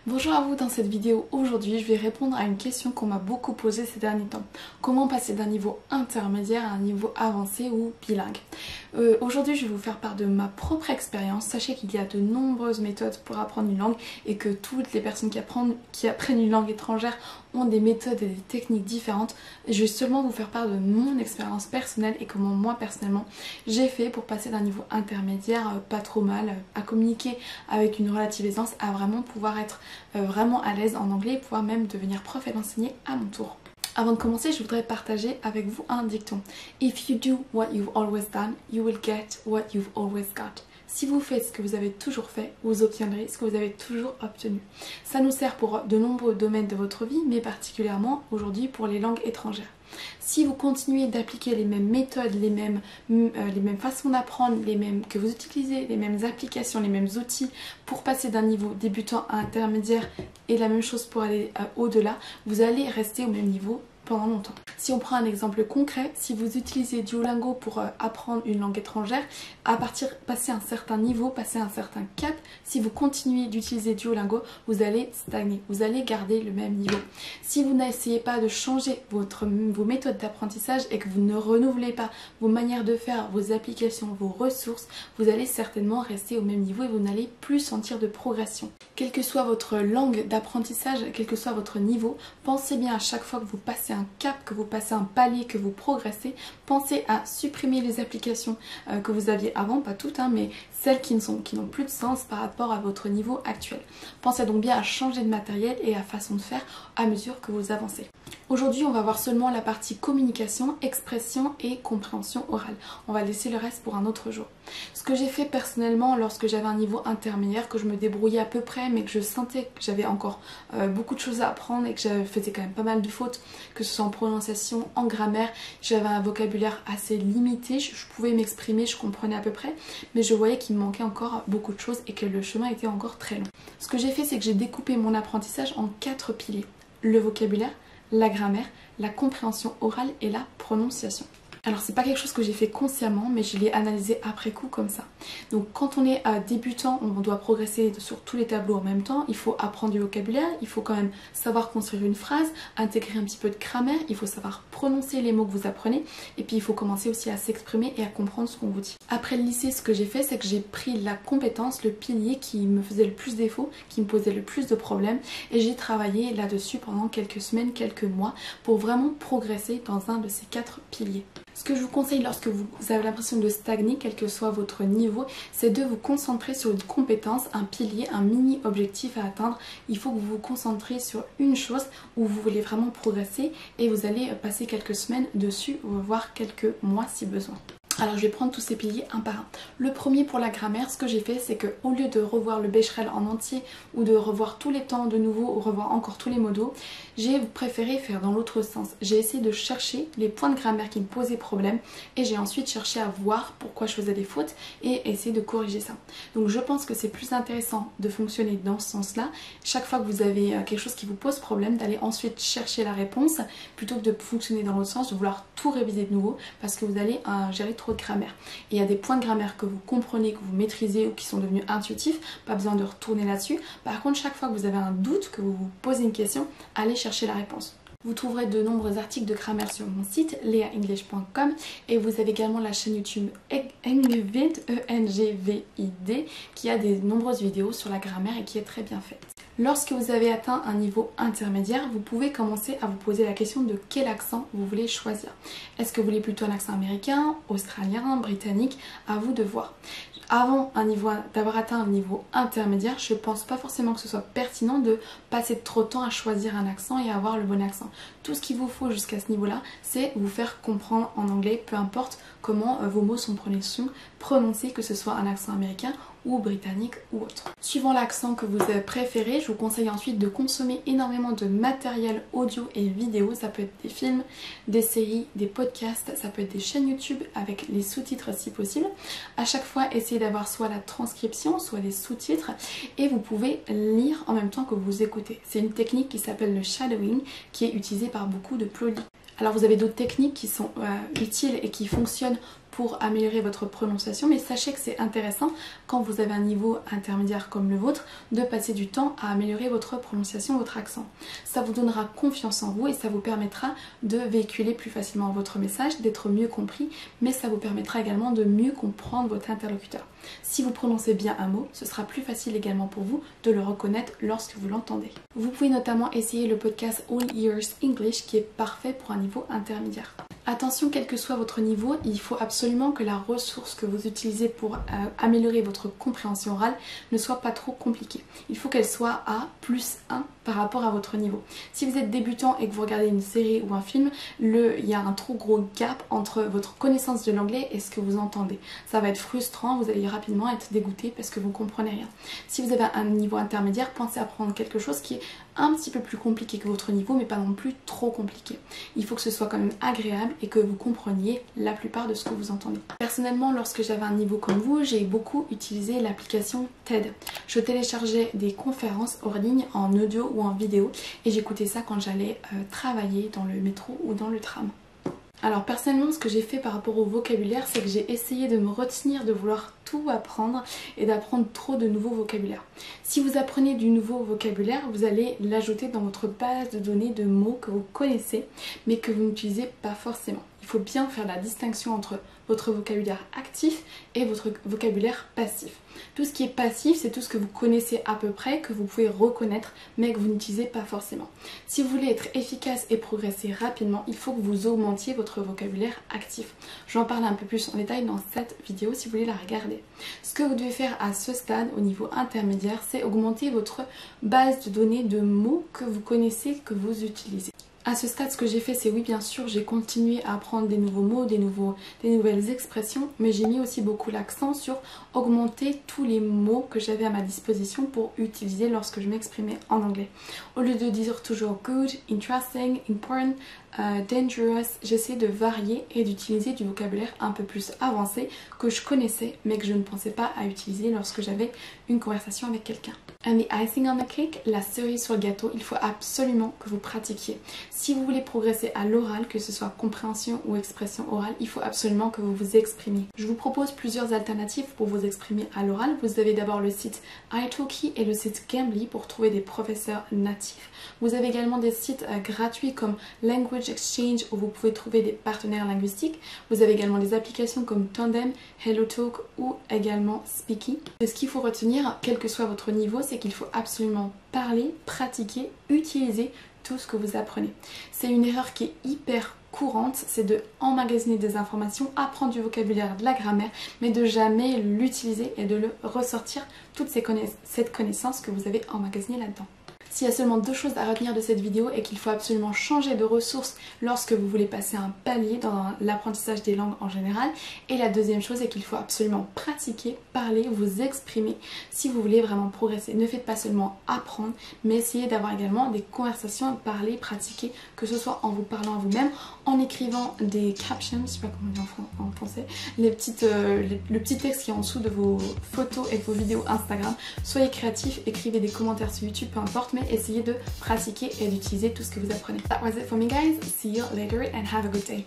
Bonjour à vous, dans cette vidéo aujourd'hui je vais répondre à une question qu'on m'a beaucoup posée ces derniers temps. Comment passer d'un niveau intermédiaire à un niveau avancé ou bilingue? Aujourd'hui je vais vous faire part de ma propre expérience. Sachez qu'il y a de nombreuses méthodes pour apprendre une langue et que toutes les personnes qui apprennent une langue étrangère ont des méthodes et des techniques différentes. Je vais seulement vous faire part de mon expérience personnelle et comment moi personnellement j'ai fait pour passer d'un niveau intermédiaire pas trop mal à communiquer avec une relative aisance à vraiment pouvoir être vraiment à l'aise en anglais et pouvoir même devenir prof et l'enseigner à mon tour. Avant de commencer, je voudrais partager avec vous un dicton. If you do what you've always done, you will get what you've always got. Si vous faites ce que vous avez toujours fait, vous obtiendrez ce que vous avez toujours obtenu. Ça nous sert pour de nombreux domaines de votre vie, mais particulièrement aujourd'hui pour les langues étrangères. Si vous continuez d'appliquer les mêmes méthodes, les mêmes façons d'apprendre, que vous utilisez, les mêmes applications, les mêmes outils pour passer d'un niveau débutant à intermédiaire et la même chose pour aller au-delà, vous allez rester au même niveau pendant longtemps. Si on prend un exemple concret, si vous utilisez Duolingo pour apprendre une langue étrangère, passer un certain niveau, passer un certain cap, si vous continuez d'utiliser Duolingo, vous allez stagner, vous allez garder le même niveau. Si vous n'essayez pas de changer vos méthodes d'apprentissage et que vous ne renouvelez pas vos manières de faire, vos applications, vos ressources, vous allez certainement rester au même niveau et vous n'allez plus sentir de progression. Quelle que soit votre langue d'apprentissage, quel que soit votre niveau, pensez bien à chaque fois que vous passez un cap, que vous passez un palier, que vous progressez, pensez à supprimer les applications que vous aviez avant, pas toutes, mais celles qui n'ont plus de sens par rapport à votre niveau actuel. Pensez donc bien à changer de matériel et à façon de faire à mesure que vous avancez. Aujourd'hui, on va voir seulement la partie communication, expression et compréhension orale. On va laisser le reste pour un autre jour. Ce que j'ai fait personnellement lorsque j'avais un niveau intermédiaire, que je me débrouillais à peu près, mais que je sentais que j'avais encore beaucoup de choses à apprendre et que je faisais quand même pas mal de fautes, que ce soit en prononciation, en grammaire, j'avais un vocabulaire assez limité, je pouvais m'exprimer, je comprenais à peu près, mais je voyais qu'il me manquait encore beaucoup de choses et que le chemin était encore très long. Ce que j'ai fait, c'est que j'ai découpé mon apprentissage en 4 piliers. Le vocabulaire, la grammaire, la compréhension orale et la prononciation. Alors c'est pas quelque chose que j'ai fait consciemment, mais je l'ai analysé après coup comme ça. Donc quand on est débutant, on doit progresser sur tous les tableaux en même temps. Il faut apprendre du vocabulaire, il faut quand même savoir construire une phrase, intégrer un petit peu de grammaire, il faut savoir prononcer les mots que vous apprenez, et puis il faut commencer aussi à s'exprimer et à comprendre ce qu'on vous dit. Après le lycée, ce que j'ai fait, c'est que j'ai pris la compétence, le pilier qui me faisait le plus défaut, qui me posait le plus de problèmes, et j'ai travaillé là-dessus pendant quelques semaines, quelques mois, pour vraiment progresser dans un de ces 4 piliers. Ce que je vous conseille lorsque vous avez l'impression de stagner, quel que soit votre niveau, c'est de vous concentrer sur une compétence, un pilier, un mini objectif à atteindre. Il faut que vous vous concentrez sur une chose où vous voulez vraiment progresser et vous allez passer quelques semaines dessus, voire quelques mois si besoin. Alors je vais prendre tous ces piliers un par un. Le premier pour la grammaire, ce que j'ai fait, c'est qu'au lieu de revoir le Becherel en entier ou de revoir tous les temps de nouveau ou revoir encore tous les modos, j'ai préféré faire dans l'autre sens. J'ai essayé de chercher les points de grammaire qui me posaient problème et j'ai ensuite cherché à voir pourquoi je faisais des fautes et essayer de corriger ça. Donc je pense que c'est plus intéressant de fonctionner dans ce sens-là. Chaque fois que vous avez quelque chose qui vous pose problème, d'aller ensuite chercher la réponse plutôt que de fonctionner dans l'autre sens, de vouloir tout réviser de nouveau parce que vous allez gérer trop de grammaire. Et il y a des points de grammaire que vous comprenez, que vous maîtrisez ou qui sont devenus intuitifs, pas besoin de retourner là-dessus. Par contre, chaque fois que vous avez un doute, que vous vous posez une question, allez chercher la réponse. Vous trouverez de nombreux articles de grammaire sur mon site leaenglish.com et vous avez également la chaîne YouTube Engvid, E-N-G-V-I-D, qui a de nombreuses vidéos sur la grammaire et qui est très bien faite. Lorsque vous avez atteint un niveau intermédiaire, vous pouvez commencer à vous poser la question de quel accent vous voulez choisir. Est-ce que vous voulez plutôt un accent américain, australien, britannique? À vous de voir. Avant d'avoir atteint un niveau intermédiaire, je ne pense pas forcément que ce soit pertinent de passer trop de temps à choisir un accent et à avoir le bon accent. Tout ce qu'il vous faut jusqu'à ce niveau-là, c'est vous faire comprendre en anglais, peu importe comment vos mots sont prononcés, que ce soit un accent américain ou britannique ou autre. Suivant l'accent que vous préférez, je vous conseille ensuite de consommer énormément de matériel audio et vidéo. Ça peut être des films, des séries, des podcasts, ça peut être des chaînes YouTube avec les sous-titres si possible. À chaque fois, essayez d'avoir soit la transcription, soit les sous-titres et vous pouvez lire en même temps que vous écoutez. C'est une technique qui s'appelle le shadowing qui est utilisée par beaucoup de poly. Alors vous avez d'autres techniques qui sont utiles et qui fonctionnent pour améliorer votre prononciation, mais sachez que c'est intéressant quand vous avez un niveau intermédiaire comme le vôtre de passer du temps à améliorer votre prononciation, votre accent. Ça vous donnera confiance en vous et ça vous permettra de véhiculer plus facilement votre message, d'être mieux compris, mais ça vous permettra également de mieux comprendre votre interlocuteur. Si vous prononcez bien un mot, ce sera plus facile également pour vous de le reconnaître lorsque vous l'entendez. Vous pouvez notamment essayer le podcast All Ears English qui est parfait pour un niveau intermédiaire. Attention, quel que soit votre niveau, il faut absolument que la ressource que vous utilisez pour améliorer votre compréhension orale ne soit pas trop compliquée. Il faut qu'elle soit à +1 par rapport à votre niveau. Si vous êtes débutant et que vous regardez une série ou un film, il y a un trop gros gap entre votre connaissance de l'anglais et ce que vous entendez. Ça va être frustrant, vous allez rapidement être dégoûté parce que vous ne comprenez rien. Si vous avez un niveau intermédiaire, pensez à prendre quelque chose qui est un petit peu plus compliqué que votre niveau, mais pas non plus trop compliqué. Il faut que ce soit quand même agréable et que vous compreniez la plupart de ce que vous entendez. Personnellement, lorsque j'avais un niveau comme vous, j'ai beaucoup utilisé l'application TED. Je téléchargeais des conférences hors ligne en audio ou en vidéo et j'écoutais ça quand j'allais travailler dans le métro ou dans le tram. Alors personnellement, ce que j'ai fait par rapport au vocabulaire, c'est que j'ai essayé de me retenir de vouloir tout apprendre et d'apprendre trop de nouveaux vocabulaires. Si vous apprenez du nouveau vocabulaire, vous allez l'ajouter dans votre base de données de mots que vous connaissez mais que vous n'utilisez pas forcément. Il faut bien faire la distinction entre votre vocabulaire actif et votre vocabulaire passif. Tout ce qui est passif, c'est tout ce que vous connaissez à peu près, que vous pouvez reconnaître, mais que vous n'utilisez pas forcément. Si vous voulez être efficace et progresser rapidement, il faut que vous augmentiez votre vocabulaire actif. J'en parle un peu plus en détail dans cette vidéo si vous voulez la regarder. Ce que vous devez faire à ce stade, au niveau intermédiaire, c'est augmenter votre base de données de mots que vous connaissez, que vous utilisez. À ce stade, ce que j'ai fait, c'est oui, bien sûr, j'ai continué à apprendre des nouveaux mots, des nouvelles expressions, mais j'ai mis aussi beaucoup l'accent sur augmenter tous les mots que j'avais à ma disposition pour utiliser lorsque je m'exprimais en anglais. Au lieu de dire toujours good, interesting, important, dangerous, j'essaie de varier et d'utiliser du vocabulaire un peu plus avancé que je connaissais mais que je ne pensais pas à utiliser lorsque j'avais une conversation avec quelqu'un. And the icing on the cake, la cerise sur le gâteau, il faut absolument que vous pratiquiez. Si vous voulez progresser à l'oral, que ce soit compréhension ou expression orale, il faut absolument que vous vous exprimiez. Je vous propose plusieurs alternatives pour vous exprimer à l'oral. Vous avez d'abord le site italki et le site Cambly pour trouver des professeurs natifs. Vous avez également des sites gratuits comme Language Exchange où vous pouvez trouver des partenaires linguistiques. Vous avez également des applications comme Tandem, HelloTalk ou également Speaky. Et ce qu'il faut retenir, quel que soit votre niveau, c'est qu'il faut absolument parler, pratiquer, utiliser tout ce que vous apprenez. C'est une erreur qui est hyper courante, c'est de emmagasiner des informations, apprendre du vocabulaire, de la grammaire, mais de jamais l'utiliser et de le ressortir, toute cette connaissance que vous avez emmagasinée là-dedans. S'il y a seulement deux choses à retenir de cette vidéo et qu'il faut absolument changer de ressources lorsque vous voulez passer un palier dans l'apprentissage des langues en général. Et la deuxième chose est qu'il faut absolument pratiquer, parler, vous exprimer si vous voulez vraiment progresser. Ne faites pas seulement apprendre, mais essayez d'avoir également des conversations, parler, pratiquer, que ce soit en vous parlant à vous-même, en écrivant des captions, je sais pas comment on dit en français, le petit texte qui est en dessous de vos photos et de vos vidéos Instagram. Soyez créatifs, écrivez des commentaires sur YouTube, peu importe, mais essayez de pratiquer et d'utiliser tout ce que vous apprenez. That was it for me guys, see you later and have a good day.